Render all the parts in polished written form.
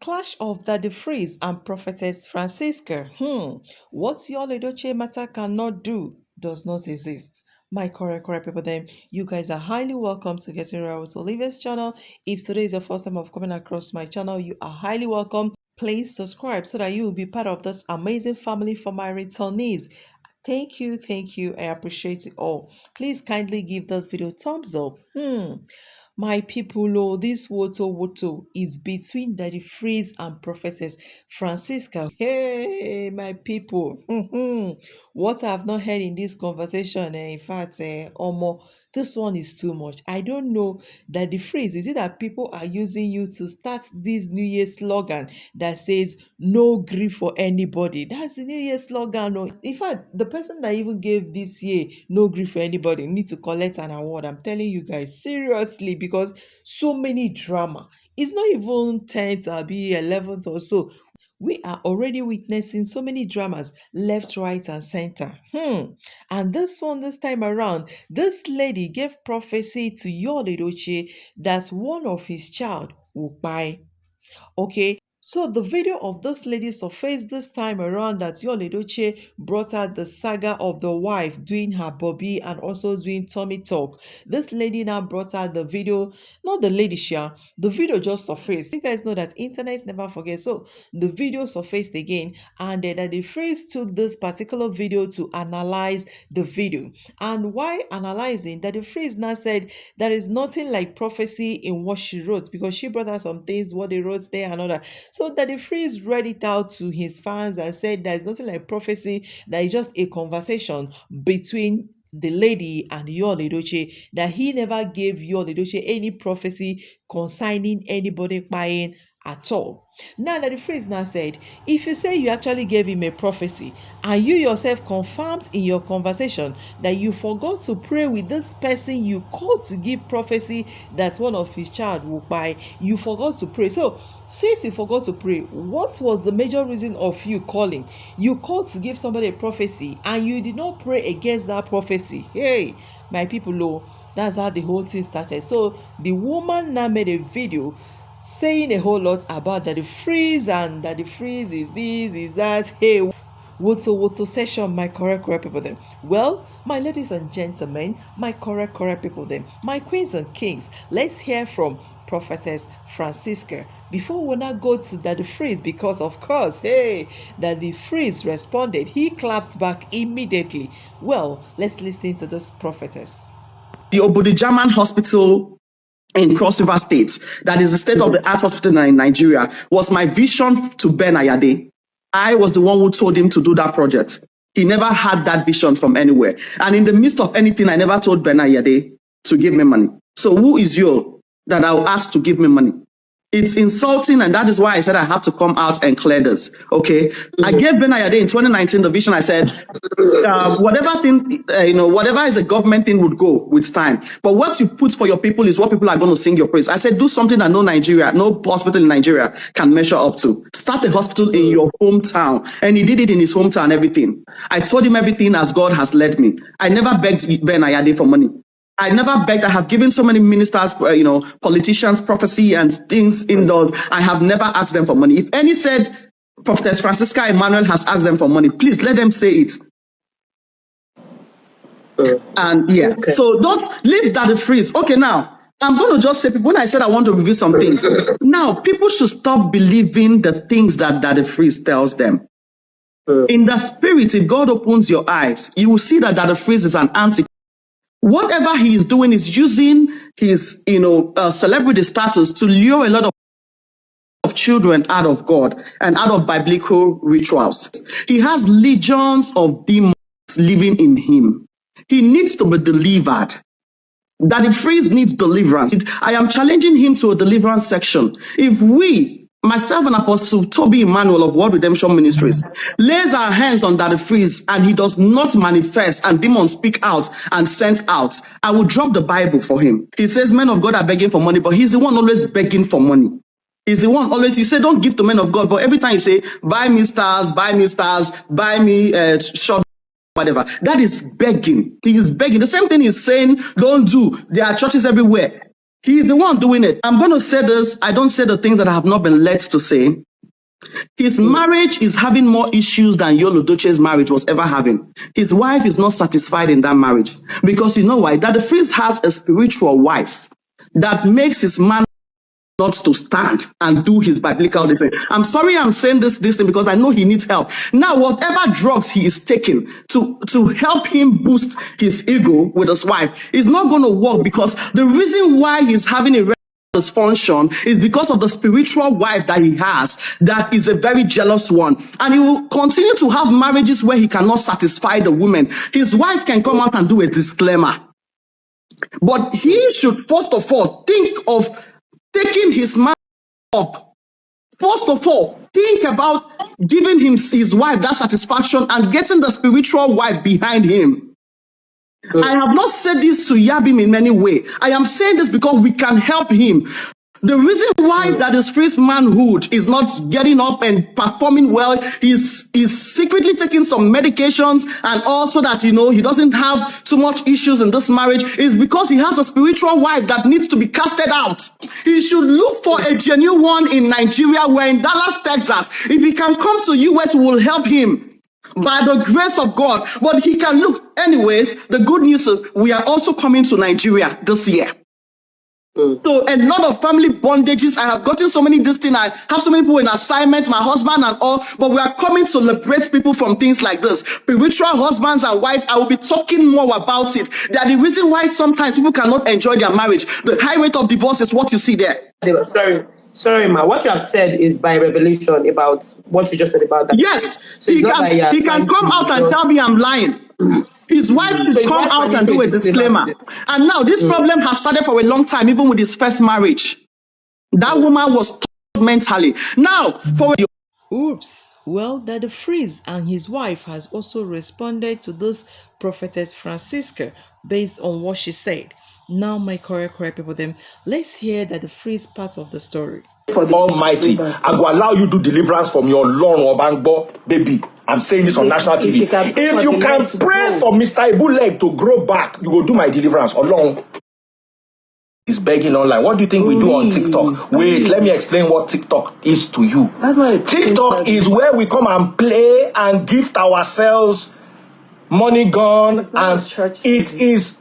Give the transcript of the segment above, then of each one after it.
Clash of Daddy Freeze and Prophetess Francisca. What your Edoche matter cannot do does not exist. My correct people, then you guys are highly welcome to Getting Real with Olivia's channel. If today is the first time of coming across my channel, you are highly welcome. Please subscribe so that you will be part of this amazing family for my returnees. Thank you. I appreciate it all. Please kindly give this video thumbs up. My people, oh, this woto is between Daddy Freeze and Prophetess Francisca. Hey, my people, what I've not heard in this conversation, in fact, Omo, this one is too much. I don't know. Daddy Freeze, is it that people are using you to start this New Year slogan that says no grief for anybody? That's the New Year slogan. No. In fact, the person that even gave this year no grief for anybody need to collect an award. I'm telling you guys, seriously, because so many drama. It's not even 10th or be 11th or so. We are already witnessing so many dramas left, right, and center. And this time around, this lady gave prophecy to Yul Edochie that one of his child will die. Okay, so the video of this lady surfaced this time around that Yul Edochie brought out the saga of the wife doing her bobby and also doing tummy talk. This lady now brought out the video, not the lady share, the video just surfaced. You guys know that internet never forgets. So the video surfaced again, and that the phrase took this particular video to analyze the video. And why analyzing, that the phrase now said there is nothing like prophecy in what she wrote, because she brought out some things what they wrote there and other. So that the phrase read it out to his fans and said there is nothing like prophecy, that is just a conversation between the lady and Yul Edochie, that he never gave Yul Edochie any prophecy concerning anybody buying at all. Now that the phrase now said, if you say you actually gave him a prophecy and you yourself confirmed in your conversation that you forgot to pray with this person you called to give prophecy that one of his child will buy, you forgot to pray. So since you forgot to pray, what was the major reason of you calling? You called to give somebody a prophecy and you did not pray against that prophecy. Hey, my people, that's how the whole thing started. So the woman now made a video saying a whole lot about that the freeze and that the freeze is this, is that. Hey, woto session, my correct people then. Well, my ladies and gentlemen, my correct people then, my queens and kings, let's hear from Prophetess Francisca before we now go to Daddy Freeze, because of course, hey, Daddy Freeze responded. He clapped back immediately. Well, let's listen to this prophetess. The Obodo German Hospital in Cross River State, that is the state-of-the-art hospital in Nigeria, was my vision to Ben Ayade. I was the one who told him to do that project. He never had that vision from anywhere. And in the midst of anything, I never told Ben Ayade to give me money. So who is you that I'll ask to give me money? It's insulting, and that is why I said I have to come out and clear this. Okay, I gave Ben Ayade in 2019 the vision. I said, whatever thing, whatever is a government thing would go with time. But what you put for your people is what people are going to sing your praise. I said, do something that no hospital in Nigeria can measure up to. Start a hospital in your hometown, and he did it in his hometown. Everything. I told him everything as God has led me. I never begged Ben Ayade for money. I never begged. I have given so many ministers, politicians, prophecy and things indoors. I have never asked them for money. If any said Prophetess Francisca Emmanuel has asked them for money, please let them say it. And yeah, okay. So don't leave that freeze. Okay, now I'm going to just say, when I said I want to review some things, now people should stop believing the things that the freeze tells them. In the spirit, if God opens your eyes, you will see that the freeze is an anti. Whatever he is doing is using his, celebrity status to lure a lot of children out of God and out of biblical rituals. He has legions of demons living in him. He needs to be delivered. Daddy Freeze needs deliverance. I am challenging him to a deliverance section. If we, myself and Apostle Toby Emmanuel of World Redemption Ministries, lays our hands on Daddy Freeze and he does not manifest and demons speak out and send out, I will drop the Bible for him. He says men of God are begging for money, but he's the one always begging for money. He's the one always, you say don't give to men of God, but every time you say buy me stars, buy me short, whatever, that is begging. He is begging. The same thing he's saying don't do. There are churches everywhere. He's the one doing it. I'm going to say this. I don't say the things that I have not been led to say. His marriage is having more issues than Yul Edochie's marriage was ever having. His wife is not satisfied in that marriage. Because you know why? That the priest has a spiritual wife that makes his man not to stand and do his biblical thing. I'm sorry I'm saying this thing because I know he needs help. Now, whatever drugs he is taking to help him boost his ego with his wife is not going to work, because the reason why he's having a dysfunction is because of the spiritual wife that he has, that is a very jealous one, and he will continue to have marriages where he cannot satisfy the woman. His wife can come out and do a disclaimer, but he should first of all think of taking his man up. First of all, think about giving him his wife that satisfaction and getting the spiritual wife behind him. I have not said this to Yabim in any way. I am saying this because we can help him. The reason why that his priest manhood is not getting up and performing well, he's secretly taking some medications, and also that, you know, he doesn't have too much issues in this marriage, is because he has a spiritual wife that needs to be casted out. He should look for a genuine one in Nigeria. We're in Dallas, Texas. If he can come to US, we will help him by the grace of God. But he can look. Anyways, the good news is we are also coming to Nigeria this year. So a lot of family bondages. I have gotten so many this thing. I have so many people in assignment, my husband and all, but we are coming to liberate people from things like this. Spiritual husbands and wives, I will be talking more about it. They are the reason why sometimes people cannot enjoy their marriage. The high rate of divorce is what you see there. Sorry, ma. What you have said is by revelation about what you just said about that. Yes, so he can come out and tell me I'm lying. His wife should come out and do a disclaimer. And now this problem has started for a long time, even with his first marriage. That woman was tortured mentally. Now, for Oops. Well, Daddy Freeze and his wife has also responded to this prophetess Francisca based on what she said. Now, my correct people, then let's hear Daddy Freeze part of the story. Almighty, I will allow you to do deliverance from your Lord or Bangbo, baby. I'm saying this on national TV. If you can pray for Mr. Ibu leg to grow back, you will do my deliverance along. He's begging online. What do you think we do on TikTok? Wait, let me explain what TikTok is to you. TikTok is where we come and play and gift ourselves money gone, and it is.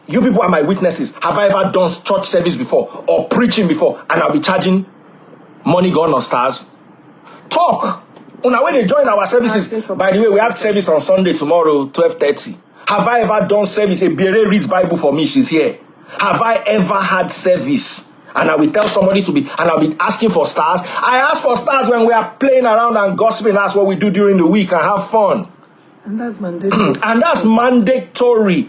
You people are my witnesses. Have I ever done church service before or preaching before, and I'll be charging money gone or stars? Talk. When they join our services, by the way, we have service on Sunday tomorrow, 12:30. Have I ever done service? A Bere reads Bible for me, she's here. Have I ever had service? And I will tell somebody to be, and I'll be asking for stars. I ask for stars when we are playing around and gossiping. That's what we do during the week and have fun. And that's mandatory. And that's mandatory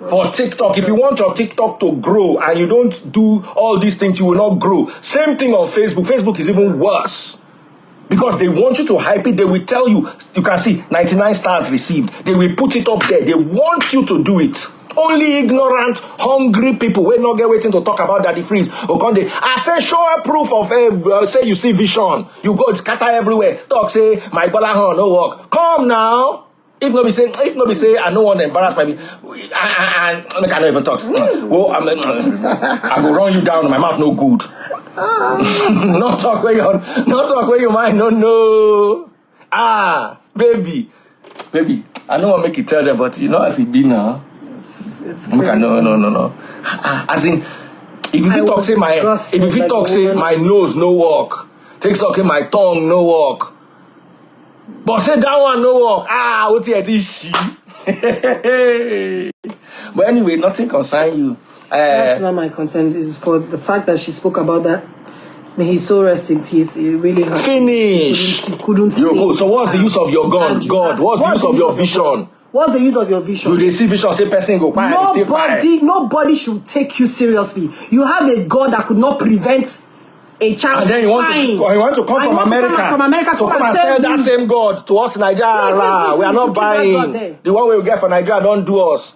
for TikTok. If you want your TikTok to grow and you don't do all these things, you will not grow. Same thing on Facebook. Facebook is even worse. Because they want you to hype it. They will tell you, you can see 99 stars received. They will put it up there. They want you to do it. Only ignorant, hungry people will not get waiting to talk about Daddy Freeze. I say, show a proof of, say you see vision. You go scatter everywhere. Talk, say, my balahan, no work. Come now. If nobody say, I don't want to embarrass my, I cannot even talk. Well, I go run you down. My mouth no good. Not talk where you mind. No. Baby. I don't want to make you tell them, but you know as it be now. It's crazy. No. As in, if you talk say my nose no work, take talking my tongue no work. But say that one no work. What is But anyway, nothing concern you. That's not my concern. It's for the fact that she spoke about that. May he so rest in peace. It really hurt. Finish. He couldn't see. So what's the use of your gun? God, what's the use of your vision? What's the use of your vision? You they see vision, say person go quiet. Nobody should take you seriously. You have a God that could not prevent a child. And then you want to come from America to come and sell that same God to us in Nigeria. We are not buying. The one we will get for Nigeria don't do us.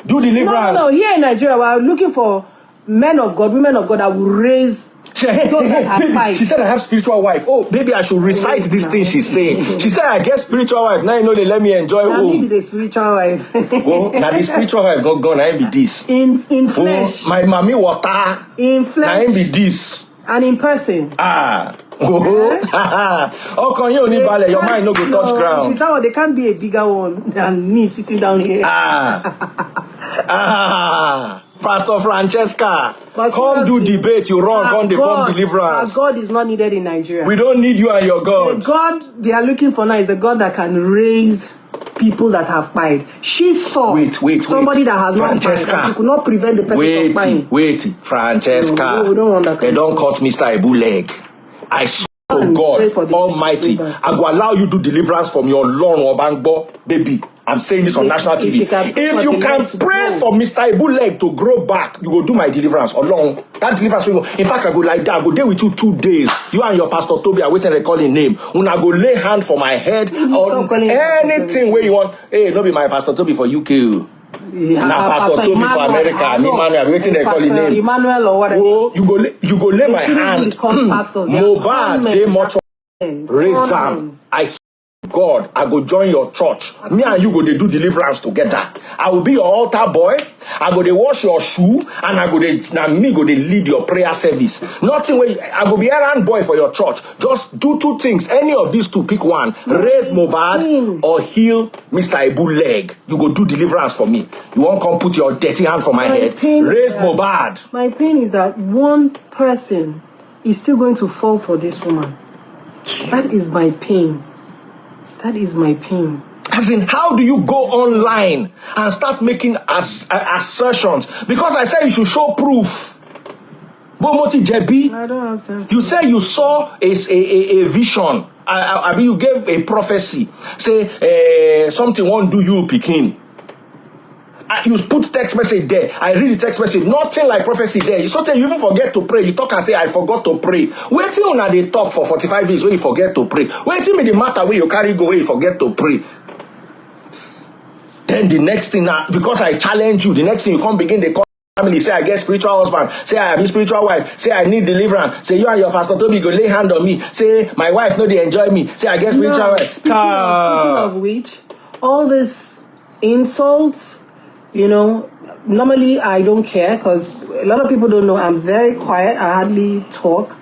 Do deliverance. No. Here in Nigeria, we are looking for men of God, women of God that will raise She, Those that have baby, fight. she said I have spiritual wife. Oh, baby, I should recite this thing she's saying. She said I get spiritual wife. Now you know they let me enjoy. Now maybe the spiritual wife. Oh, now the spiritual wife not gone. I ain't be this. In flesh. Oh, my mommy water. In flesh. I ain't be this. And in person. Ah. Oh, can you only ballet? Your mind no go touch ground. If that one, there can't be a bigger one than me sitting down here. Pastor Francesca, come do debate. You run, come the form deliverance. God is not needed in Nigeria. We don't need you and your God. The God they are looking for now is the God that can raise people that have died. She saw somebody that has Francesca. not died. She could not prevent the person from dying. Wait, Francesca. No, we don't want that. They don't cut Mr. Ibu leg. I swear to God Almighty, I will allow you to do deliverance from your Lord Obangbo, baby. I'm saying this on national TV. If you can pray for Mr. Ibu leg to grow back, you will do my deliverance along. That deliverance will go. In fact, I go like that. I go there with you 2 days. You and your Pastor Toby are waiting to call his name. When I go lay hand for my head or anything where you want. Hey, no be my Pastor Toby for UK. Now Pastor Toby for America. Emmanuel, I'm waiting to call his name. Emmanuel or whatever. Oh, you go lay my hand. Mobad, they much raise them. I God, I go join your church. Me and you go they do deliverance together. I will be your altar boy. I go they wash your shoe, and I go they me go they lead your prayer service. Nothing where I go be errand boy for your church. Just do 2 things. Any of these 2, pick one. Raise Mobad or heal Mr. Ibu leg. You go do deliverance for me. You won't come put your dirty hand for my head. Raise Mobad. My pain is that one person is still going to fall for this woman. That is my pain. That is my pain. As in, how do you go online and start making assertions? Because I said you should show proof. Bomoti Jebi, I don't have time. You say you saw a vision. I mean, you gave a prophecy. Say something won't do you, Pekin. You put text message there. I read the text message. Nothing like prophecy there. You sometimes you even forget to pray. You talk and say, I forgot to pray. Wait till una they talk for 45 days where you forget to pray. Wait till me the matter where you carry go where you forget to pray. Then the next thing, because I challenge you, the next thing you come begin the family. Say I get spiritual husband. Say I have a spiritual wife. Say I need deliverance. Say you and your Pastor Toby go lay hand on me. Say my wife no they enjoy me. Say I get spiritual wife. Speaking of which, all this insults. You know, normally I don't care because a lot of people don't know I'm very quiet. I hardly talk.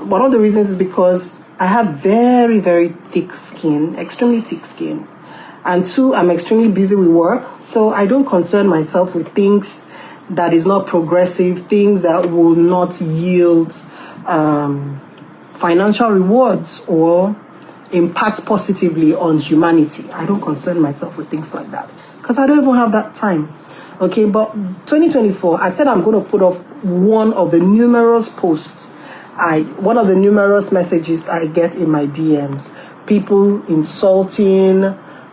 One of the reasons is because I have very, very thick skin, extremely thick skin. And 2, I'm extremely busy with work. So I don't concern myself with things that is not progressive, things that will not yield financial rewards or impact positively on humanity. I don't concern myself with things like that. Because I don't even have that time. Okay, but 2024, I said I'm going to put up one of the numerous posts, one of the numerous messages I get in my DMs. People insulting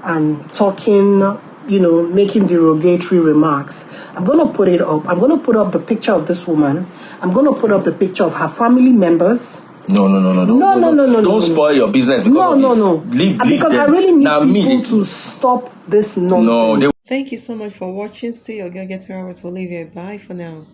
and talking, you know, making derogatory remarks. I'm going to put it up. I'm going to put up the picture of this woman. I'm going to put up the picture of her family members. No. Don't spoil your business. No. Because I really need people to stop this nonsense. Thank you so much for watching. Stay your girl, get to Olivia. Bye for now.